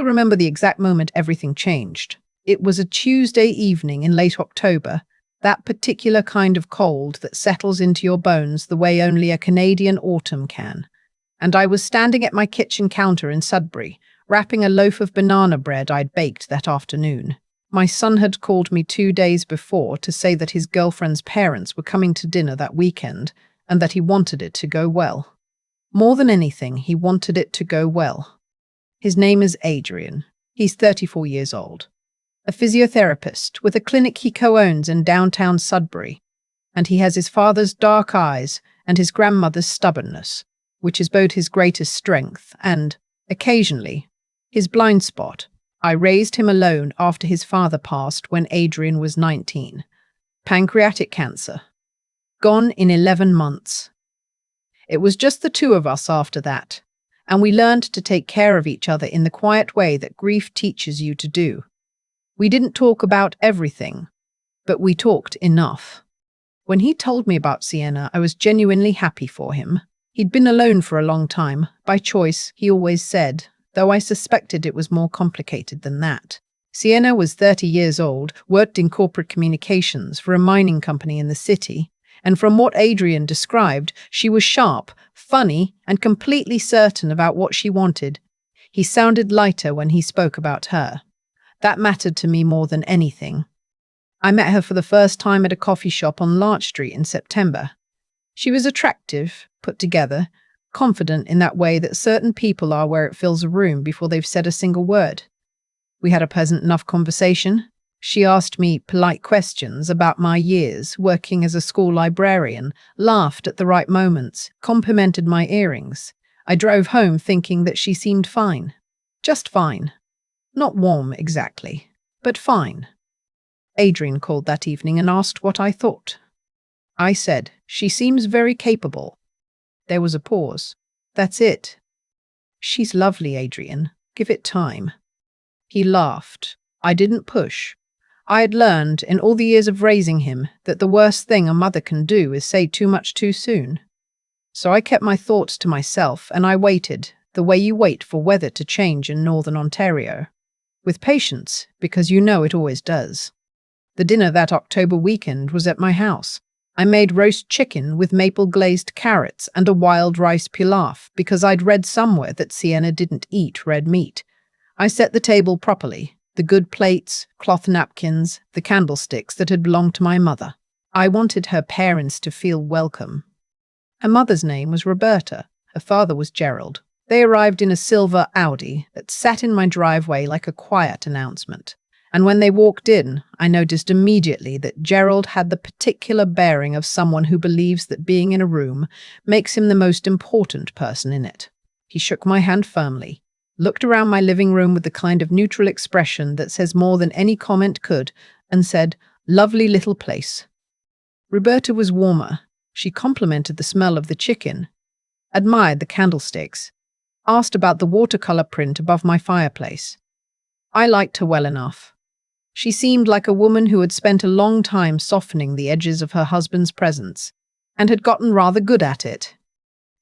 still remember the exact moment everything changed. It was a Tuesday evening in late October, that particular kind of cold that settles into your bones the way only a Canadian autumn can. And I was standing at my kitchen counter in Sudbury, wrapping a loaf of banana bread I'd baked that afternoon. My son had called me 2 days before to say that his girlfriend's parents were coming to dinner that weekend and that he wanted it to go well. More than anything, he wanted it to go well. His name is Adrian. He's 34 years old. A physiotherapist with a clinic he co-owns in downtown Sudbury. And he has his father's dark eyes and his grandmother's stubbornness, which is both his greatest strength and, occasionally, his blind spot. I raised him alone after his father passed when Adrian was 19. Pancreatic cancer. Gone in 11 months. It was just the two of us after that, and we learned to take care of each other in the quiet way that grief teaches you to do. We didn't talk about everything, but we talked enough. When he told me about Sienna, I was genuinely happy for him. He'd been alone for a long time, by choice, he always said, though I suspected it was more complicated than that. Sienna was 30 years old, worked in corporate communications for a mining company in the city, and from what Adrian described, she was sharp, funny, and completely certain about what she wanted. He sounded lighter when he spoke about her. That mattered to me more than anything. I met her for the first time at a coffee shop on Larch Street in September. She was attractive, put together, confident in that way that certain people are where it fills a room before they've said a single word. We had a pleasant enough conversation. She asked me polite questions about my years working as a school librarian, laughed at the right moments, complimented my earrings. I drove home thinking that she seemed fine. Just fine. Not warm exactly, but fine. Adrian called that evening and asked what I thought. I said, "She seems very capable." There was a pause. "That's it." "She's lovely, Adrian. Give it time." He laughed. I didn't push. I had learned, in all the years of raising him, that the worst thing a mother can do is say too much too soon. So I kept my thoughts to myself, and I waited, the way you wait for weather to change in northern Ontario. With patience, because you know it always does. The dinner that October weekend was at my house. I made roast chicken with maple-glazed carrots and a wild rice pilaf because I'd read somewhere that Sienna didn't eat red meat. I set the table properly. The good plates, cloth napkins, the candlesticks that had belonged to my mother. I wanted her parents to feel welcome. Her mother's name was Roberta. Her father was Gerald. They arrived in a silver Audi that sat in my driveway like a quiet announcement. And when they walked in, I noticed immediately that Gerald had the particular bearing of someone who believes that being in a room makes him the most important person in it. He shook my hand firmly, looked around my living room with the kind of neutral expression that says more than any comment could, and said, "Lovely little place." Roberta was warmer. She complimented the smell of the chicken, admired the candlesticks, asked about the watercolor print above my fireplace. I liked her well enough. She seemed like a woman who had spent a long time softening the edges of her husband's presence, and had gotten rather good at it.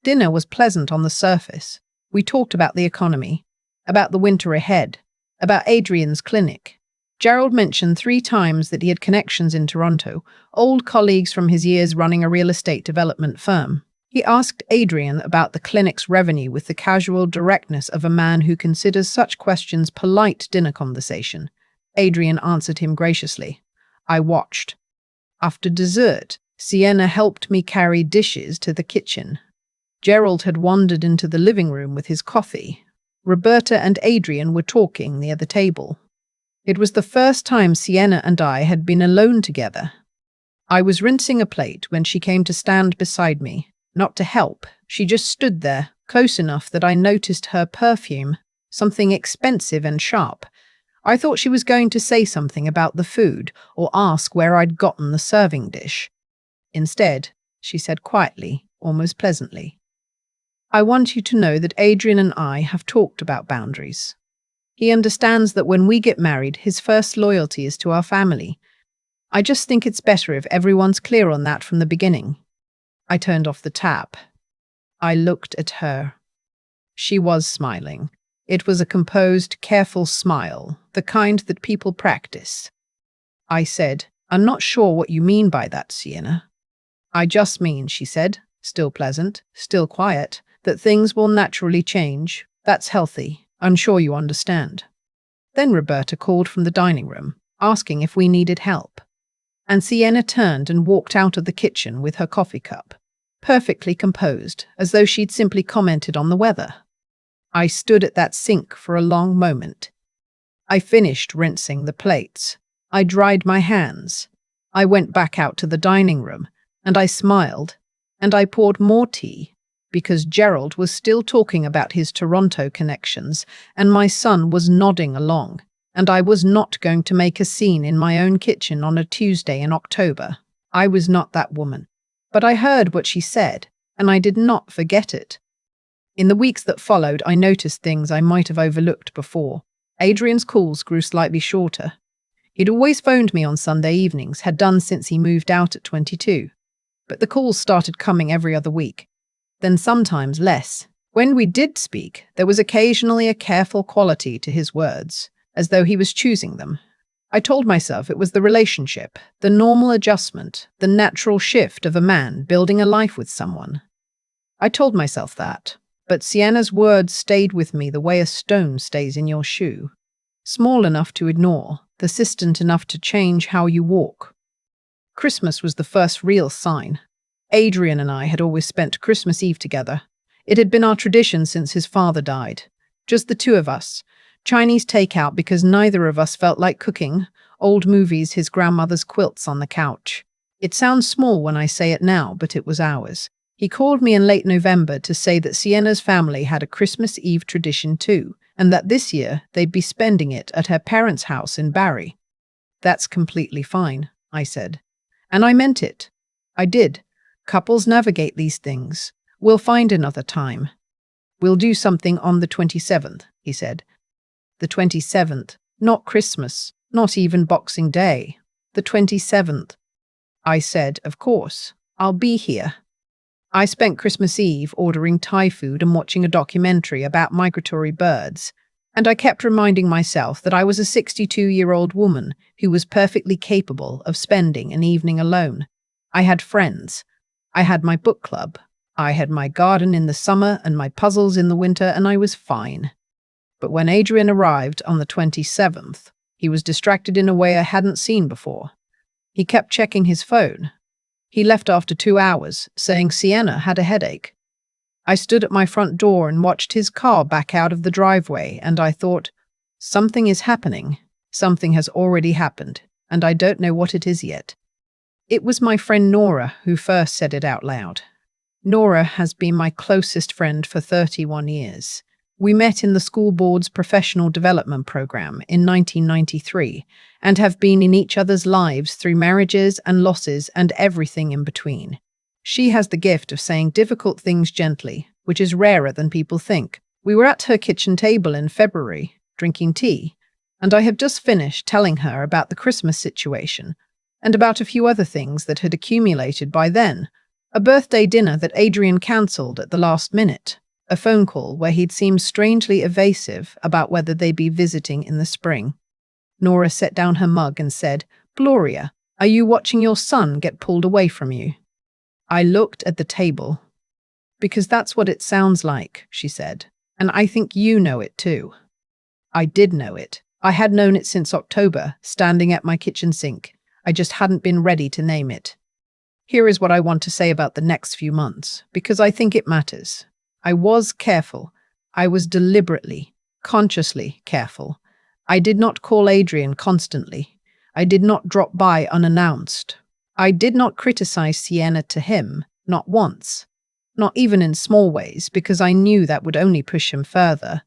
Dinner was pleasant on the surface. We talked about the economy, about the winter ahead, about Adrian's clinic. Gerald mentioned 3 times that he had connections in Toronto, old colleagues from his years running a real estate development firm. He asked Adrian about the clinic's revenue with the casual directness of a man who considers such questions polite dinner conversation. Adrian answered him graciously. I watched. After dessert, Sienna helped me carry dishes to the kitchen. Gerald had wandered into the living room with his coffee. Roberta and Adrian were talking near the table. It was the first time Sienna and I had been alone together. I was rinsing a plate when she came to stand beside me. Not to help, she just stood there, close enough that I noticed her perfume, something expensive and sharp. I thought she was going to say something about the food or ask where I'd gotten the serving dish. Instead, she said quietly, almost pleasantly, "I want you to know that Adrian and I have talked about boundaries. He understands that when we get married, his first loyalty is to our family. I just think it's better if everyone's clear on that from the beginning." I turned off the tap. I looked at her. She was smiling. It was a composed, careful smile, the kind that people practice. I said, "I'm not sure what you mean by that, Sienna." "I just mean," she said, still pleasant, still quiet, "that things will naturally change. That's healthy. I'm sure you understand." Then Roberta called from the dining room, asking if we needed help. And Sienna turned and walked out of the kitchen with her coffee cup, perfectly composed, as though she'd simply commented on the weather. I stood at that sink for a long moment. I finished rinsing the plates. I dried my hands. I went back out to the dining room, and I smiled, and I poured more tea, because Gerald was still talking about his Toronto connections, and my son was nodding along, and I was not going to make a scene in my own kitchen on a Tuesday in October. I was not that woman. But I heard what she said, and I did not forget it. In the weeks that followed, I noticed things I might have overlooked before. Adrian's calls grew slightly shorter. He'd always phoned me on Sunday evenings, had done since he moved out at 22. But the calls started coming every other week, then sometimes less. When we did speak, there was occasionally a careful quality to his words, as though he was choosing them. I told myself it was the relationship, the normal adjustment, the natural shift of a man building a life with someone. I told myself that, but Sienna's words stayed with me the way a stone stays in your shoe. Small enough to ignore, persistent enough to change how you walk. Christmas was the first real sign. Adrian and I had always spent Christmas Eve together. It had been our tradition since his father died. Just the two of us. Chinese takeout because neither of us felt like cooking. Old movies, his grandmother's quilts on the couch. It sounds small when I say it now, but it was ours. He called me in late November to say that Sienna's family had a Christmas Eve tradition too, and that this year they'd be spending it at her parents' house in Barrie. "That's completely fine," I said. And I meant it. I did. Couples navigate these things. We'll find another time. "We'll do something on the 27th, he said. The 27th, not Christmas, not even Boxing Day. The 27th. I said, "Of course, I'll be here." I spent Christmas Eve ordering Thai food and watching a documentary about migratory birds, and I kept reminding myself that I was a 62-year-old woman who was perfectly capable of spending an evening alone. I had friends. I had my book club. I had my garden in the summer and my puzzles in the winter, and I was fine. But when Adrian arrived on the 27th, he was distracted in a way I hadn't seen before. He kept checking his phone. He left after 2 hours, saying Sienna had a headache. I stood at my front door and watched his car back out of the driveway, and I thought, something is happening. Something has already happened, and I don't know what it is yet. It was my friend Nora who first said it out loud. Nora has been my closest friend for 31 years. We met in the school board's professional development program in 1993 and have been in each other's lives through marriages and losses and everything in between. She has the gift of saying difficult things gently, which is rarer than people think. We were at her kitchen table in February, drinking tea, and I had just finished telling her about the Christmas situation and about a few other things that had accumulated by then. A birthday dinner that Adrian cancelled at the last minute. A phone call where he'd seemed strangely evasive about whether they'd be visiting in the spring. Nora set down her mug and said, "Gloria, are you watching your son get pulled away from you?" I looked at the table. "Because that's what it sounds like," she said, "and I think you know it too." I did know it. I had known it since October, standing at my kitchen sink. I just hadn't been ready to name it. Here is what I want to say about the next few months, because I think it matters. I was careful. I was deliberately, consciously careful. I did not call Adrian constantly. I did not drop by unannounced. I did not criticize Sienna to him, not once. Not even in small ways, because I knew that would only push him further.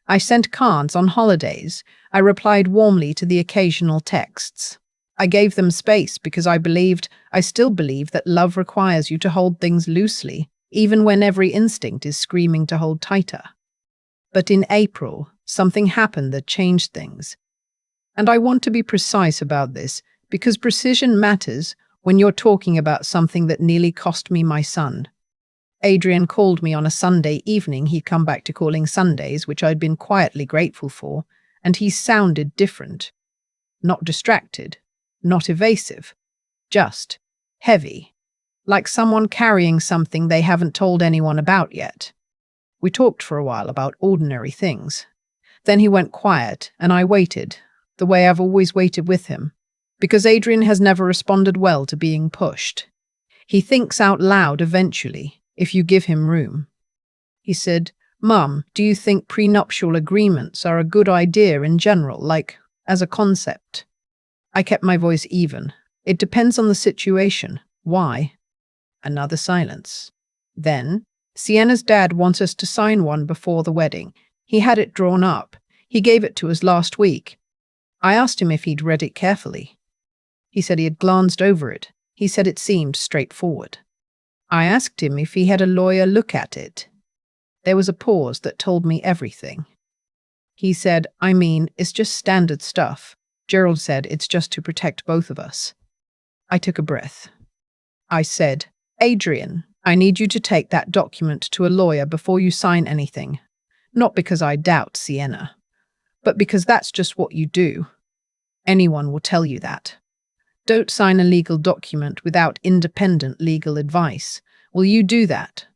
I sent cards on holidays. I replied warmly to the occasional texts. I gave them space because I still believe that love requires you to hold things loosely, even when every instinct is screaming to hold tighter. But in April, something happened that changed things. And I want to be precise about this, because precision matters when you're talking about something that nearly cost me my son. Adrian called me on a Sunday evening. He'd come back to calling Sundays, which I'd been quietly grateful for, and he sounded different. Not distracted, not evasive, just heavy, like someone carrying something they haven't told anyone about yet. We talked for a while about ordinary things. Then he went quiet, and I waited, the way I've always waited with him, because Adrian has never responded well to being pushed. He thinks out loud eventually, if you give him room. He said, "Mum, do you think prenuptial agreements are a good idea in general, like, as a concept?" I kept my voice even. "It depends on the situation. Why?" Another silence. Then, "Sienna's dad wants us to sign one before the wedding. He had it drawn up. He gave it to us last week." I asked him if he'd read it carefully. He said he had glanced over it. He said it seemed straightforward. I asked him if he had a lawyer look at it. There was a pause that told me everything. He said, "I mean, it's just standard stuff." Gerald said, "It's just to protect both of us." I took a breath. I said, "Adrian, I need you to take that document to a lawyer before you sign anything. Not because I doubt Sienna, but because that's just what you do. Anyone will tell you that. Don't sign a legal document without independent legal advice. Will you do that?"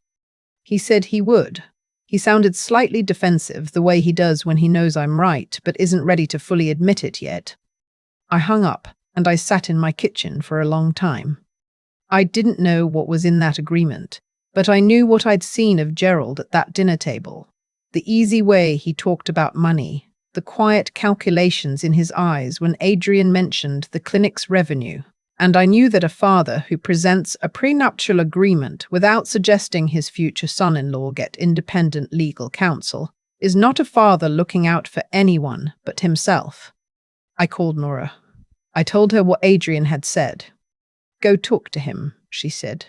He said he would. He sounded slightly defensive, the way he does when he knows I'm right, but isn't ready to fully admit it yet. I hung up, and I sat in my kitchen for a long time. I didn't know what was in that agreement, but I knew what I'd seen of Gerald at that dinner table. The easy way he talked about money, the quiet calculations in his eyes when Adrian mentioned the clinic's revenue, and I knew that a father who presents a prenuptial agreement without suggesting his future son-in-law get independent legal counsel is not a father looking out for anyone but himself. I called Nora. I told her what Adrian had said. "Go talk to him," she said.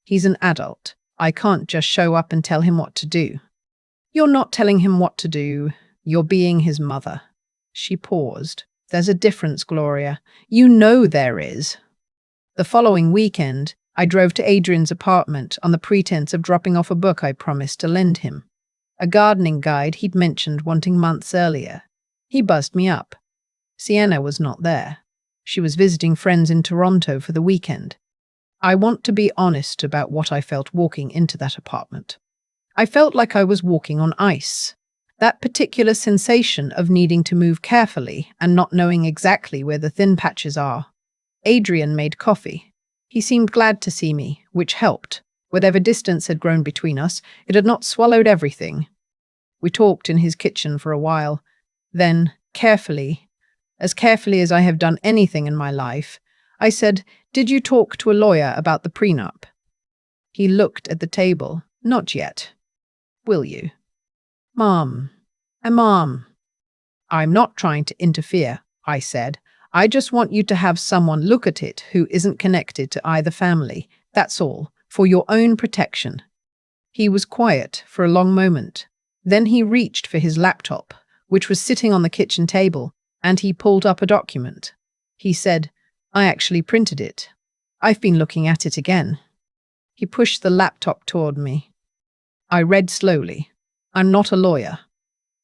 "He's an adult. I can't just show up and tell him what to do." "You're not telling him what to do. You're being his mother." She paused. "There's a difference, Gloria. You know there is." The following weekend, I drove to Adrian's apartment on the pretense of dropping off a book I promised to lend him. A gardening guide he'd mentioned wanting months earlier. He buzzed me up. Sienna was not there. She was visiting friends in Toronto for the weekend. I want to be honest about what I felt walking into that apartment. I felt like I was walking on ice. That particular sensation of needing to move carefully and not knowing exactly where the thin patches are. Adrian made coffee. He seemed glad to see me, which helped. Whatever distance had grown between us, it had not swallowed everything. We talked in his kitchen for a while. Then, carefully, as carefully as I have done anything in my life, I said, "Did you talk to a lawyer about the prenup?" He looked at the table. "Not yet." "Will you?" Mom. Mom. "I'm not trying to interfere," I said. "I just want you to have someone look at it who isn't connected to either family. That's all, for your own protection." He was quiet for a long moment. Then he reached for his laptop, which was sitting on the kitchen table, and he pulled up a document. He said, "I actually printed it. I've been looking at it again." He pushed the laptop toward me. I read slowly. "I'm not a lawyer,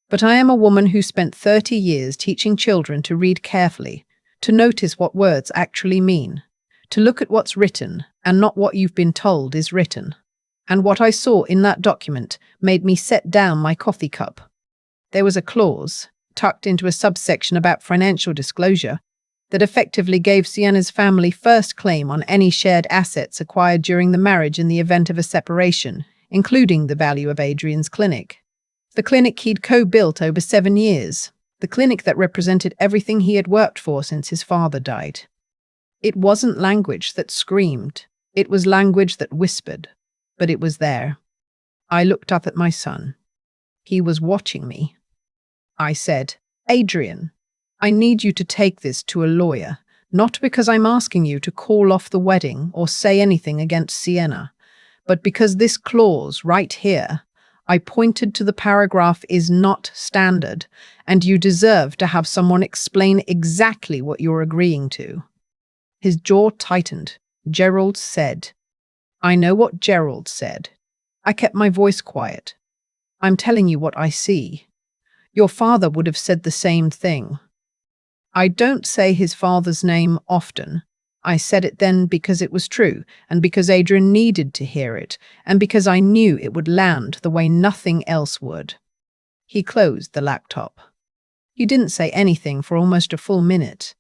but I am a woman who spent 30 years teaching children to read carefully, to notice what words actually mean, to look at what's written and not what you've been told is written. And what I saw in that document made me set down my coffee cup. There was a clause, tucked into a subsection about financial disclosure, that effectively gave Sienna's family first claim on any shared assets acquired during the marriage in the event of a separation, including the value of Adrian's clinic. The clinic he'd co-built over 7 years. The clinic that represented everything he had worked for since his father died. It wasn't language that screamed. It was language that whispered. But it was there. I looked up at my son. He was watching me. I said, "Adrian, I need you to take this to a lawyer, not because I'm asking you to call off the wedding or say anything against Sienna, but because this clause right here, I pointed to the paragraph, is not standard, and you deserve to have someone explain exactly what you're agreeing to." His jaw tightened. Gerald said. I know what Gerald said. I kept my voice quiet. I'm telling you what I see. Your father would have said the same thing. I don't say his father's name often. I said it then because it was true, and because Adrian needed to hear it, and because I knew it would land the way nothing else would. He closed the laptop. He didn't say anything for almost a full minute.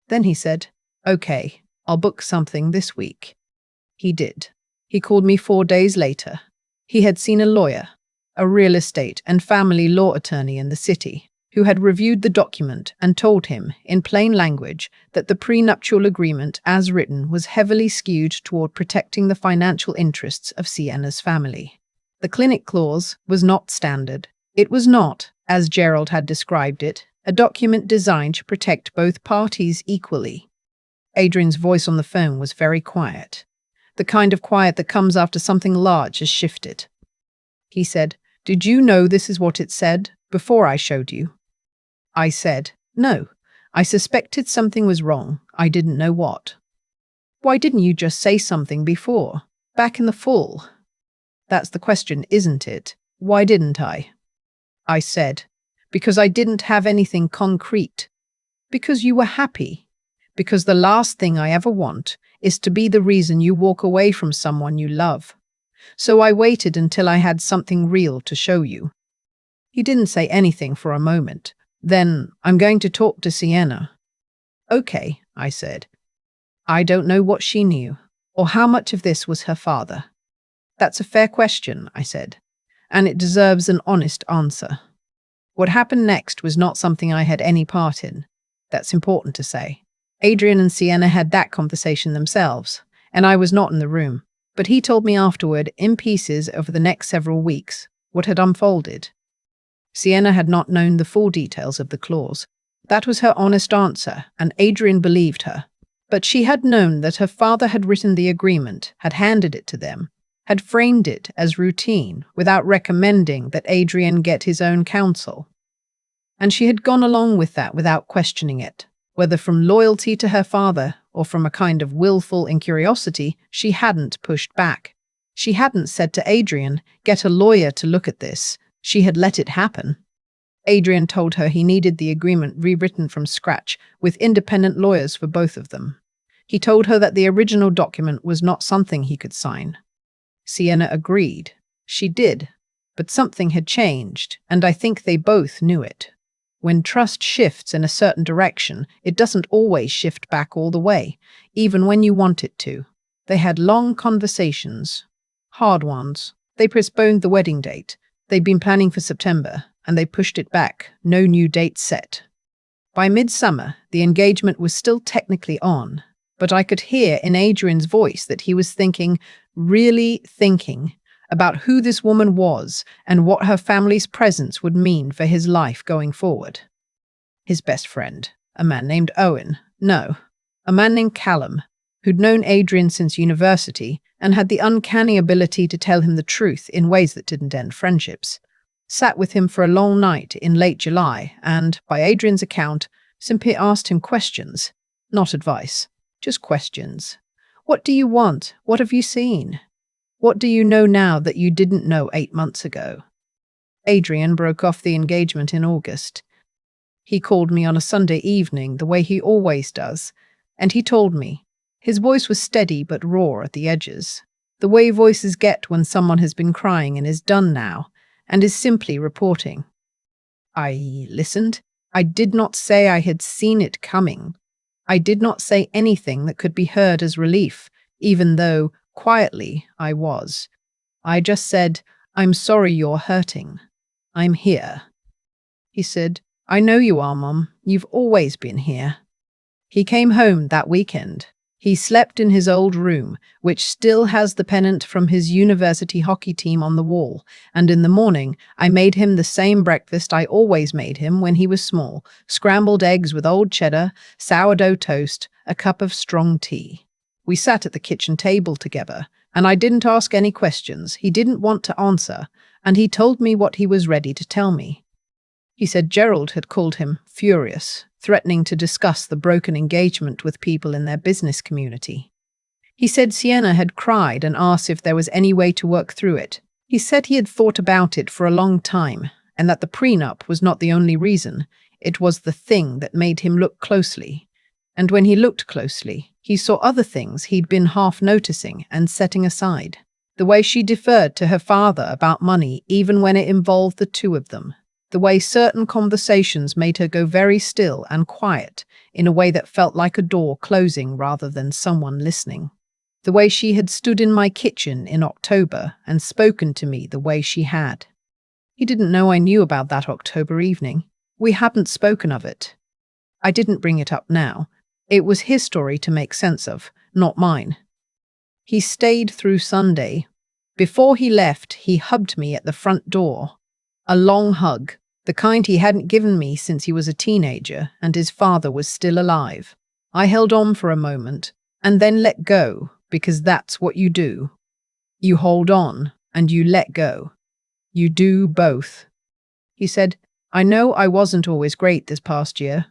Then he said, "Okay, I'll book something this week." He did. He called me 4 days later. He had seen a lawyer, a real estate and family law attorney in the city, who had reviewed the document and told him, in plain language, that the prenuptial agreement as written was heavily skewed toward protecting the financial interests of Sienna's family. The clinic clause was not standard. It was not, as Gerald had described it, a document designed to protect both parties equally. Adrian's voice on the phone was very quiet, the kind of quiet that comes after something large has shifted. He said, "Did you know this is what it said before I showed you?" I said, "No. I suspected something was wrong. I didn't know what." "Why didn't you just say something before, back in the fall?" "That's the question, isn't it? Why didn't I?" I said, "Because I didn't have anything concrete. Because you were happy. Because the last thing I ever want is to be the reason you walk away from someone you love. So I waited until I had something real to show you." He didn't say anything for a moment. Then, "I'm going to talk to Sienna." "Okay," I said. I don't know what she knew, or how much of this was her father. "That's a fair question," I said, "and it deserves an honest answer." What happened next was not something I had any part in. That's important to say. Adrian and Sienna had that conversation themselves, and I was not in the room. But he told me afterward, in pieces over the next several weeks, what had unfolded. Sienna had not known the full details of the clause. That was her honest answer, and Adrian believed her. But she had known that her father had written the agreement, had handed it to them, had framed it as routine without recommending that Adrian get his own counsel. And she had gone along with that without questioning it. Whether from loyalty to her father or from a kind of willful incuriosity, she hadn't pushed back. She hadn't said to Adrian, "Get a lawyer to look at this." She had let it happen. Adrian told her he needed the agreement rewritten from scratch, with independent lawyers for both of them. He told her that the original document was not something he could sign. Sienna agreed. She did. But something had changed, and I think they both knew it. When trust shifts in a certain direction, it doesn't always shift back all the way, even when you want it to. They had long conversations. Hard ones. They postponed the wedding date. They'd been planning for September, and they pushed it back, no new date set. By midsummer, the engagement was still technically on, but I could hear in Adrian's voice that he was thinking, really thinking, about who this woman was and what her family's presence would mean for his life going forward. His best friend, a man named Owen, no, a man named Callum, who'd known Adrian since university and had the uncanny ability to tell him the truth in ways that didn't end friendships, sat with him for a long night in late July and, by Adrian's account, simply asked him questions, not advice, just questions. What do you want? What have you seen? What do you know now that you didn't know 8 months ago? Adrian broke off the engagement in August. He called me on a Sunday evening the way he always does, and he told me. His voice was steady but raw at the edges, the way voices get when someone has been crying and is done now, and is simply reporting. I listened. I did not say I had seen it coming. I did not say anything that could be heard as relief, even though, quietly, I was. I just said, "I'm sorry you're hurting. I'm here." He said, "I know you are, Mom. You've always been here." He came home that weekend. He slept in his old room, which still has the pennant from his university hockey team on the wall, and in the morning I made him the same breakfast I always made him when he was small: scrambled eggs with old cheddar, sourdough toast, a cup of strong tea. We sat at the kitchen table together, and I didn't ask any questions he didn't want to answer, and he told me what he was ready to tell me. He said Gerald had called him furious, threatening to discuss the broken engagement with people in their business community. He said Sienna had cried and asked if there was any way to work through it, He said he had thought about it for a long time, and that the prenup was not the only reason, it was the thing that made him look closely. And when he looked closely, he saw other things he'd been half noticing and setting aside. The way she deferred to her father about money even when it involved the two of them. The way certain conversations made her go very still and quiet, in a way that felt like a door closing rather than someone listening. The way she had stood in my kitchen in October and spoken to me the way she had. He didn't know I knew about that October evening. We hadn't spoken of it. I didn't bring it up now. It was his story to make sense of, not mine. He stayed through Sunday. Before he left, he hugged me at the front door. A long hug, the kind he hadn't given me since he was a teenager and his father was still alive. I held on for a moment and then let go, because that's what you do. You hold on and you let go. You do both. He said, I know I wasn't always great this past year.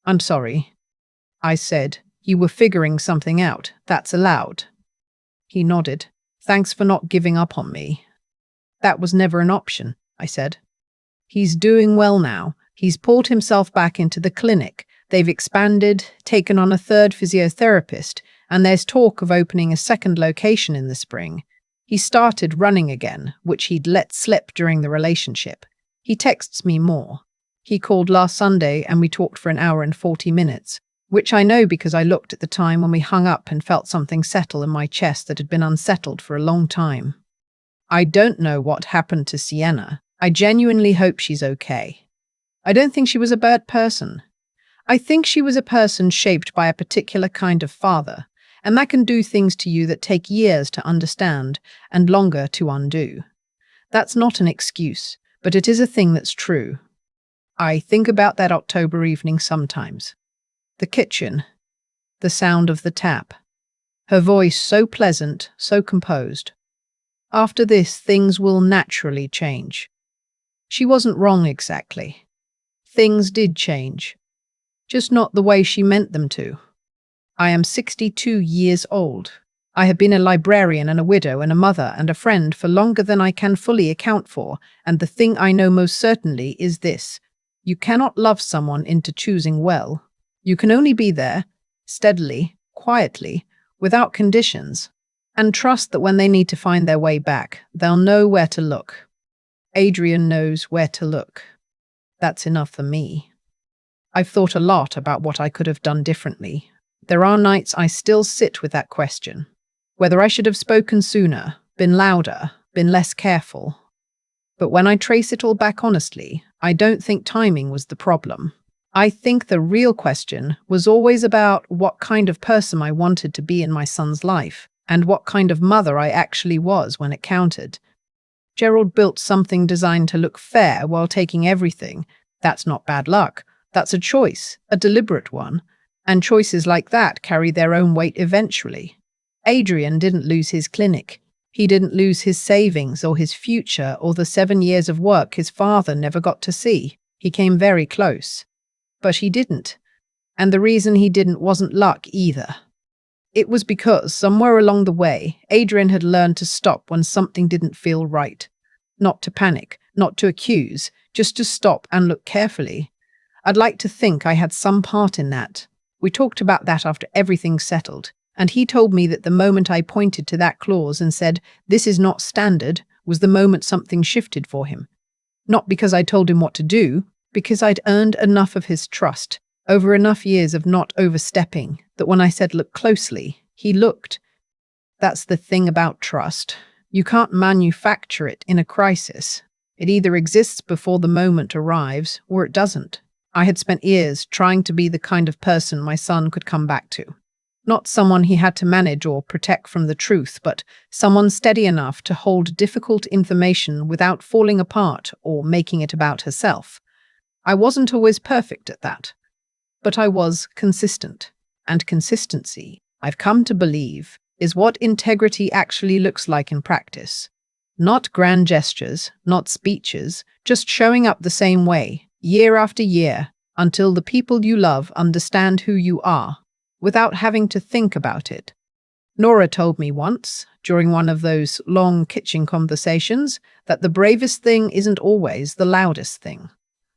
I'm sorry. I said, you were figuring something out. That's allowed. He nodded. Thanks for not giving up on me. That was never an option, I said. He's doing well now. He's pulled himself back into the clinic. They've expanded, taken on a third physiotherapist, and there's talk of opening a second location in the spring. He started running again, which he'd let slip during the relationship. He texts me more. He called last Sunday and we talked for an hour and 40 minutes, which I know because I looked at the time when we hung up and felt something settle in my chest that had been unsettled for a long time. I don't know what happened to Sienna. I genuinely hope she's okay. I don't think she was a bad person. I think she was a person shaped by a particular kind of father, and that can do things to you that take years to understand and longer to undo. That's not an excuse, but it is a thing that's true. I think about that October evening sometimes. The kitchen, the sound of the tap, her voice so pleasant, so composed. After this, things will naturally change. She wasn't wrong exactly. Things did change, just not the way she meant them to. I am 62 years old. I have been a librarian and a widow and a mother and a friend for longer than I can fully account for, and the thing I know most certainly is this. You cannot love someone into choosing well. You can only be there, steadily, quietly, without conditions, and trust that when they need to find their way back, they'll know where to look. Adrian knows where to look. That's enough for me. I've thought a lot about what I could have done differently. There are nights I still sit with that question. Whether I should have spoken sooner, been louder, been less careful. But when I trace it all back honestly, I don't think timing was the problem. I think the real question was always about what kind of person I wanted to be in my son's life, and what kind of mother I actually was when it counted. Gerald built something designed to look fair while taking everything. That's not bad luck. That's a choice, a deliberate one. And choices like that carry their own weight eventually. Adrian didn't lose his clinic. He didn't lose his savings or his future or the 7 years of work his father never got to see. He came very close. But he didn't. And the reason he didn't wasn't luck either. It was because, somewhere along the way, Adrian had learned to stop when something didn't feel right. Not to panic, not to accuse, just to stop and look carefully. I'd like to think I had some part in that. We talked about that after everything settled, and he told me that the moment I pointed to that clause and said, "This is not standard," was the moment something shifted for him. Not because I told him what to do, because I'd earned enough of his trust, over enough years of not overstepping, that when I said look closely, he looked. That's the thing about trust. You can't manufacture it in a crisis. It either exists before the moment arrives, or it doesn't. I had spent years trying to be the kind of person my son could come back to. Not someone he had to manage or protect from the truth, but someone steady enough to hold difficult information without falling apart or making it about herself. I wasn't always perfect at that, but I was consistent. And consistency, I've come to believe, is what integrity actually looks like in practice. Not grand gestures, not speeches, just showing up the same way, year after year, until the people you love understand who you are, without having to think about it. Nora told me once, during one of those long kitchen conversations, that the bravest thing isn't always the loudest thing.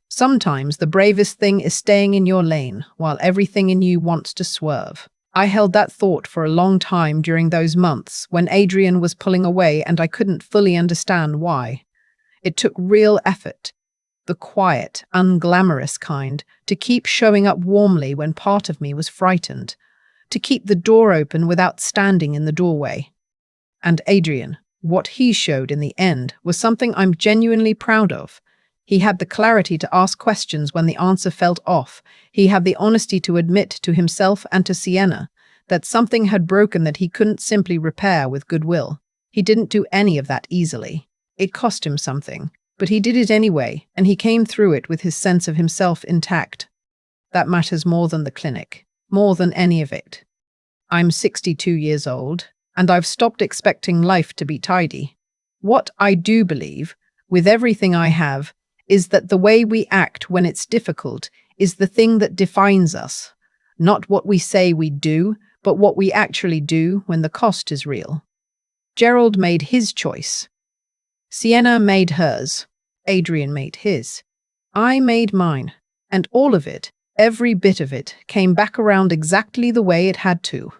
Sometimes the bravest thing is staying in your lane while everything in you wants to swerve. I held that thought for a long time during those months when Adrian was pulling away and I couldn't fully understand why. It took real effort, the quiet, unglamorous kind, to keep showing up warmly when part of me was frightened, to keep the door open without standing in the doorway. And Adrian, what he showed in the end was something I'm genuinely proud of. He had the clarity to ask questions when the answer felt off. He had the honesty to admit to himself and to Sienna that something had broken that he couldn't simply repair with goodwill. He didn't do any of that easily. It cost him something, but he did it anyway, and he came through it with his sense of himself intact. That matters more than the clinic, more than any of it. I'm 62 years old, and I've stopped expecting life to be tidy. What I do believe, with everything I have, is that the way we act when it's difficult is the thing that defines us. Not what we say we do, but what we actually do when the cost is real. Gerald made his choice. Sienna made hers. Adrian made his. I made mine. And all of it, every bit of it, came back around exactly the way it had to.